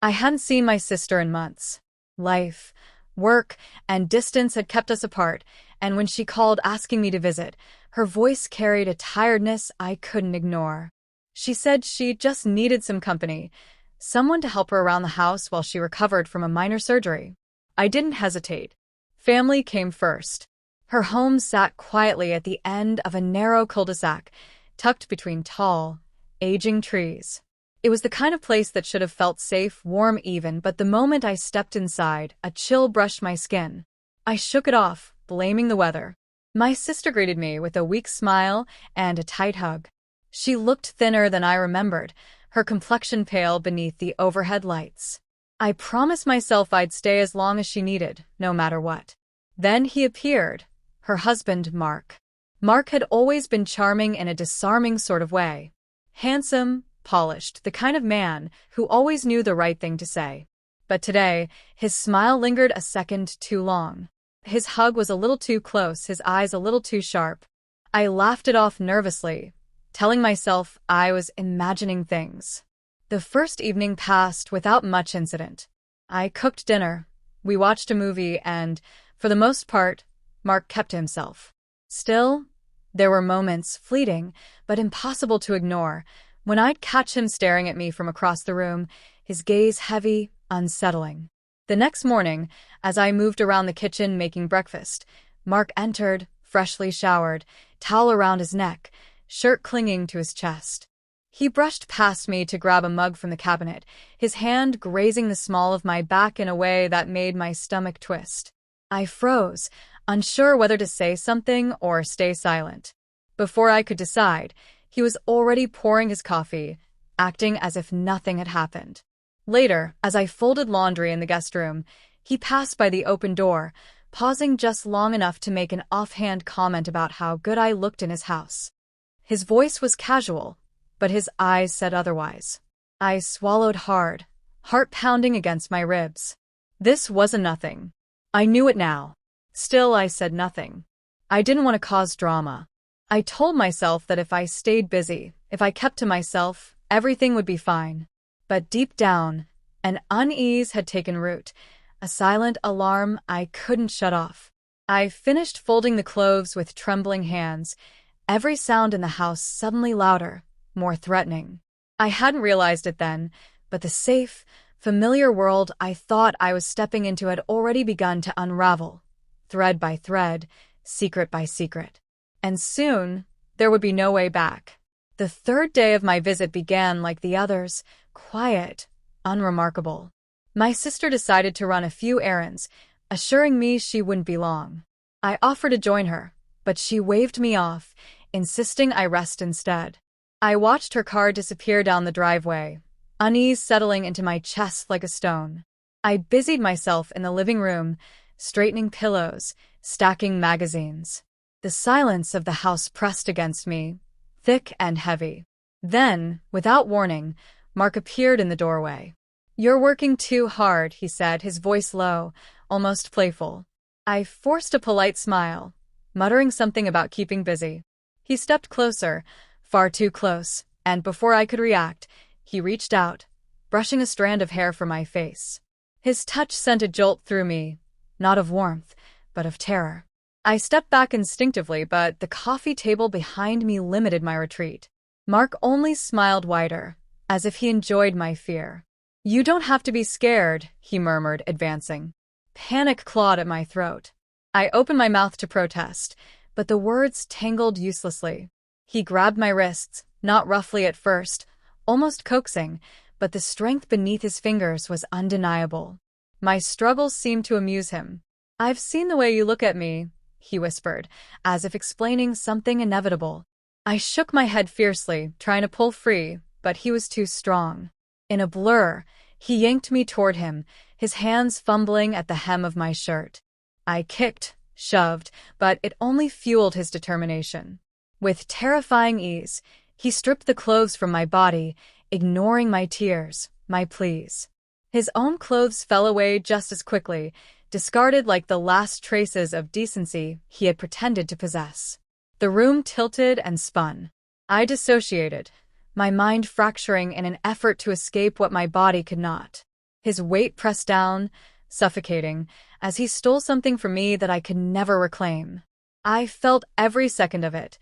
I hadn't seen my sister in months. Life, work, and distance had kept us apart, and when she called asking me to visit, her voice carried a tiredness I couldn't ignore. She said she just needed some company, someone to help her around the house while she recovered from a minor surgery. I didn't hesitate. Family came first. Her home sat quietly at the end of a narrow cul-de-sac, tucked between tall, aging trees. It was the kind of place that should have felt safe, warm even, but the moment I stepped inside, a chill brushed my skin. I shook it off, blaming the weather. My sister greeted me with a weak smile and a tight hug. She looked thinner than I remembered, her complexion pale beneath the overhead lights. I promised myself I'd stay as long as she needed, no matter what. Then he appeared, her husband, Mark. Mark had always been charming in a disarming sort of way. Handsome, polished, the kind of man who always knew the right thing to say. But today, his smile lingered a second too long. His hug was a little too close, his eyes a little too sharp. I laughed it off nervously, telling myself I was imagining things. The first evening passed without much incident. I cooked dinner, we watched a movie, and, for the most part, Mark kept to himself. Still, there were moments, fleeting, but impossible to ignore, when I'd catch him staring at me from across the room, his gaze heavy, unsettling. The next morning, as I moved around the kitchen making breakfast, Mark entered, freshly showered, towel around his neck, shirt clinging to his chest. He brushed past me to grab a mug from the cabinet, his hand grazing the small of my back in a way that made my stomach twist. I froze, unsure whether to say something or stay silent. Before I could decide, he was already pouring his coffee, acting as if nothing had happened. Later, as I folded laundry in the guest room, he passed by the open door, pausing just long enough to make an offhand comment about how good I looked in his house. His voice was casual, but his eyes said otherwise. I swallowed hard, heart pounding against my ribs. This wasn't nothing. I knew it now. Still, I said nothing. I didn't want to cause drama. I told myself that if I stayed busy, if I kept to myself, everything would be fine. But deep down, an unease had taken root, a silent alarm I couldn't shut off. I finished folding the clothes with trembling hands, every sound in the house suddenly louder, more threatening. I hadn't realized it then, but the safe, familiar world I thought I was stepping into had already begun to unravel, thread by thread, secret by secret. And soon, there would be no way back. The third day of my visit began like the others, quiet, unremarkable. My sister decided to run a few errands, assuring me she wouldn't be long. I offered to join her, but she waved me off, insisting I rest instead. I watched her car disappear down the driveway, unease settling into my chest like a stone. I busied myself in the living room, straightening pillows, stacking magazines. The silence of the house pressed against me, thick and heavy. Then, without warning, Mark appeared in the doorway. "You're working too hard," he said, his voice low, almost playful. I forced a polite smile, muttering something about keeping busy. He stepped closer, far too close, and before I could react, he reached out, brushing a strand of hair from my face. His touch sent a jolt through me, not of warmth, but of terror. I stepped back instinctively, but the coffee table behind me limited my retreat. Mark only smiled wider, as if he enjoyed my fear. "You don't have to be scared," he murmured, advancing. Panic clawed at my throat. I opened my mouth to protest, but the words tangled uselessly. He grabbed my wrists, not roughly at first, almost coaxing, but the strength beneath his fingers was undeniable. My struggles seemed to amuse him. "I've seen the way you look at me," he whispered, as if explaining something inevitable. I shook my head fiercely, trying to pull free, but he was too strong. In a blur, he yanked me toward him, his hands fumbling at the hem of my shirt. I kicked, shoved, but it only fueled his determination. With terrifying ease, he stripped the clothes from my body, ignoring my tears, my pleas. His own clothes fell away just as quickly, discarded like the last traces of decency he had pretended to possess. The room tilted and spun. I dissociated, my mind fracturing in an effort to escape what my body could not. his weight pressed down, suffocating, as he stole something from me that I could never reclaim. I felt every second of it,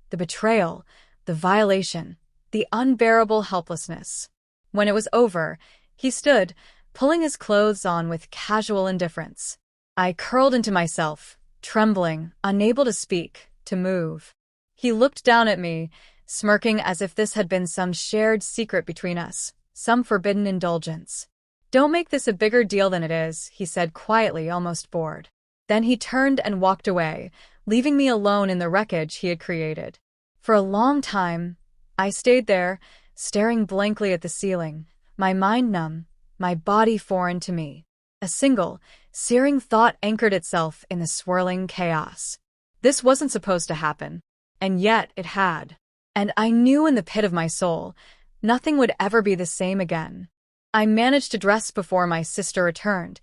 the betrayal, the violation, the unbearable helplessness. When it was over, he stood, pulling his clothes on with casual indifference. I curled into myself, trembling, unable to speak, to move. He looked down at me, smirking as if this had been some shared secret between us, some forbidden indulgence. "Don't make this a bigger deal than it is," he said quietly, almost bored. Then he turned and walked away, leaving me alone in the wreckage he had created. For a long time, I stayed there, staring blankly at the ceiling, my mind numb, my body foreign to me. A single, searing thought anchored itself in the swirling chaos. This wasn't supposed to happen, and yet it had. And I knew in the pit of my soul, nothing would ever be the same again. I managed to dress before my sister returned,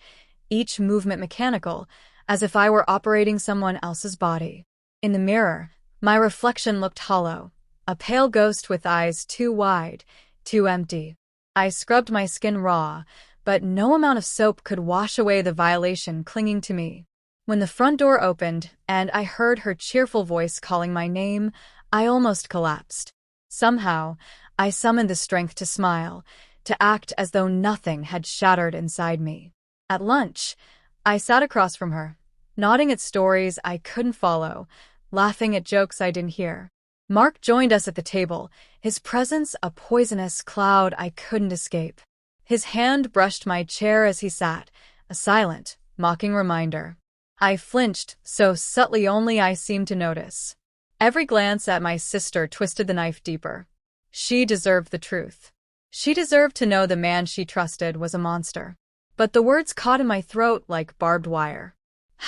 each movement mechanical, as if I were operating someone else's body. In the mirror, my reflection looked hollow, a pale ghost with eyes too wide, too empty. I scrubbed my skin raw, but no amount of soap could wash away the violation clinging to me. When the front door opened and I heard her cheerful voice calling my name, I almost collapsed. Somehow, I summoned the strength to smile, to act as though nothing had shattered inside me. At lunch, I sat across from her, nodding at stories I couldn't follow, laughing at jokes I didn't hear. Mark joined us at the table, his presence a poisonous cloud I couldn't escape. His hand brushed my chair as he sat, a silent, mocking reminder. I flinched, so subtly only I seemed to notice. Every glance at my sister twisted the knife deeper. She deserved the truth. She deserved to know the man she trusted was a monster. But the words caught in my throat like barbed wire.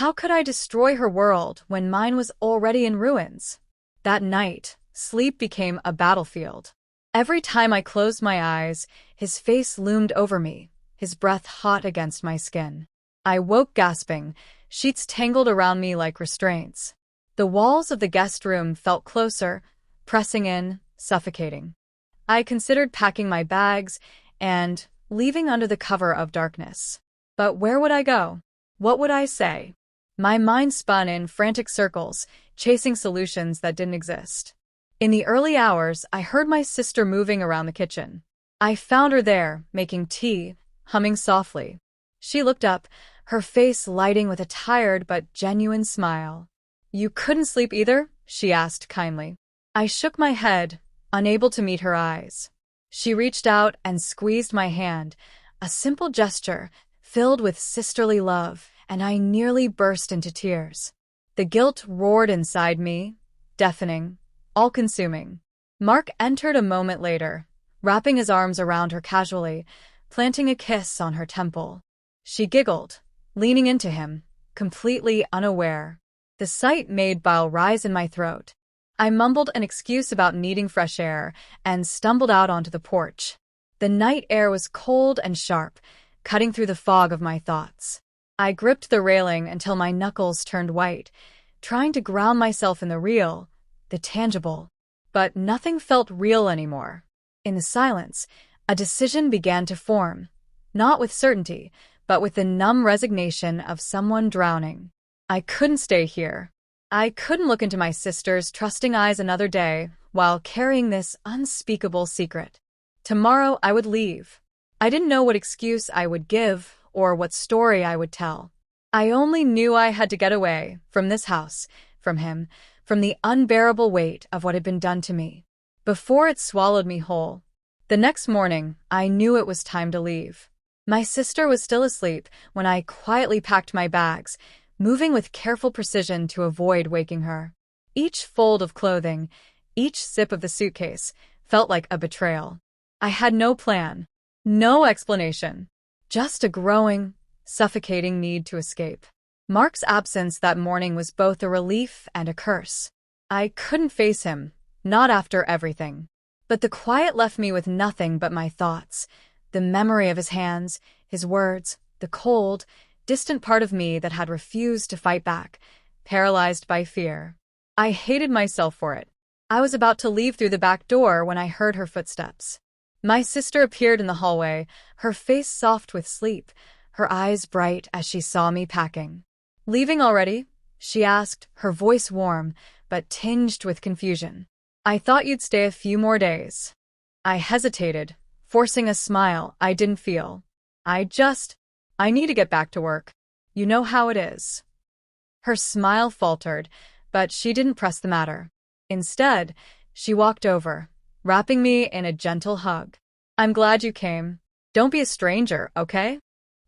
How could I destroy her world when mine was already in ruins? That night, sleep became a battlefield. Every time I closed my eyes, his face loomed over me, his breath hot against my skin. I woke gasping, sheets tangled around me like restraints. The walls of the guest room felt closer, pressing in, suffocating. I considered packing my bags and leaving under the cover of darkness. But where would I go? What would I say? My mind spun in frantic circles, chasing solutions that didn't exist. In the early hours, I heard my sister moving around the kitchen. I found her there, making tea, humming softly. She looked up, her face lighting with a tired but genuine smile. "You couldn't sleep either?" she asked kindly. I shook my head, unable to meet her eyes. She reached out and squeezed my hand, a simple gesture filled with sisterly love, and I nearly burst into tears. The guilt roared inside me, deafening, all-consuming. Mark entered a moment later, wrapping his arms around her casually, planting a kiss on her temple. She giggled, leaning into him, completely unaware. The sight made bile rise in my throat. I mumbled an excuse about needing fresh air and stumbled out onto the porch. The night air was cold and sharp, cutting through the fog of my thoughts. I gripped the railing until my knuckles turned white, trying to ground myself in the real, the tangible. But nothing felt real anymore. In the silence, a decision began to form, not with certainty, but with the numb resignation of someone drowning. I couldn't stay here. I couldn't look into my sister's trusting eyes another day while carrying this unspeakable secret. Tomorrow I would leave. I didn't know what excuse I would give or what story I would tell. I only knew I had to get away from this house, from him, from the unbearable weight of what had been done to me, before it swallowed me whole. The next morning, I knew it was time to leave. My sister was still asleep when I quietly packed my bags, moving with careful precision to avoid waking her. Each fold of clothing, each sip of the suitcase, felt like a betrayal. I had no plan, no explanation, just a growing, suffocating need to escape. Mark's absence that morning was both a relief and a curse. I couldn't face him, not after everything. But the quiet left me with nothing but my thoughts, the memory of his hands, his words, the cold, distant part of me that had refused to fight back, paralyzed by fear. I hated myself for it. I was about to leave through the back door when I heard her footsteps. My sister appeared in the hallway, her face soft with sleep, her eyes bright as she saw me packing. "Leaving already?" she asked, her voice warm, but tinged with confusion. "I thought you'd stay a few more days." I hesitated, forcing a smile I didn't feel. I need to get back to work. You know how it is." Her smile faltered, but she didn't press the matter. Instead, she walked over, wrapping me in a gentle hug. "I'm glad you came. Don't be a stranger, okay?"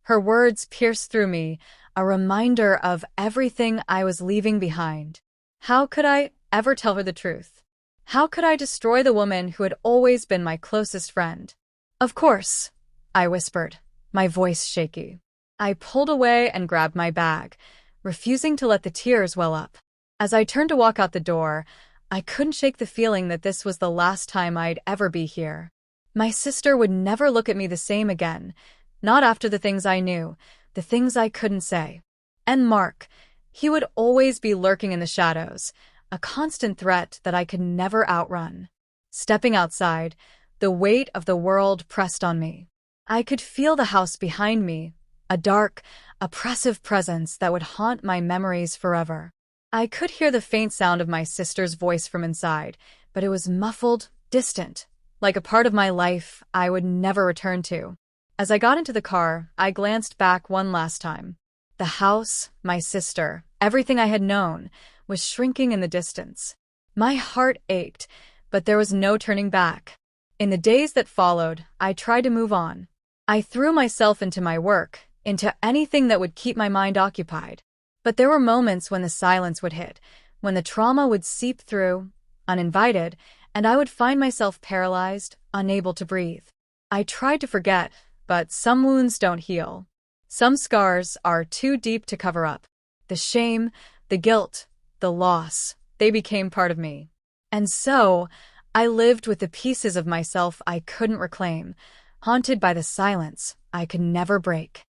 Her words pierced through me, a reminder of everything I was leaving behind. How could I ever tell her the truth? How could I destroy the woman who had always been my closest friend? "Of course," I whispered, my voice shaky. I pulled away and grabbed my bag, refusing to let the tears well up. As I turned to walk out the door, I couldn't shake the feeling that this was the last time I'd ever be here. My sister would never look at me the same again, not after the things I knew, the things I couldn't say. And Mark, he would always be lurking in the shadows, a constant threat that I could never outrun. Stepping outside, the weight of the world pressed on me. I could feel the house behind me, a dark, oppressive presence that would haunt my memories forever. I could hear the faint sound of my sister's voice from inside, but it was muffled, distant, like a part of my life I would never return to. As I got into the car, I glanced back one last time. The house, my sister, everything I had known, was shrinking in the distance. My heart ached, but there was no turning back. In the days that followed, I tried to move on. I threw myself into my work, into anything that would keep my mind occupied. But there were moments when the silence would hit, when the trauma would seep through, uninvited, and I would find myself paralyzed, unable to breathe. I tried to forget, but some wounds don't heal. Some scars are too deep to cover up. The shame, the guilt, the loss, they became part of me. And so, I lived with the pieces of myself I couldn't reclaim, haunted by the silence I could never break.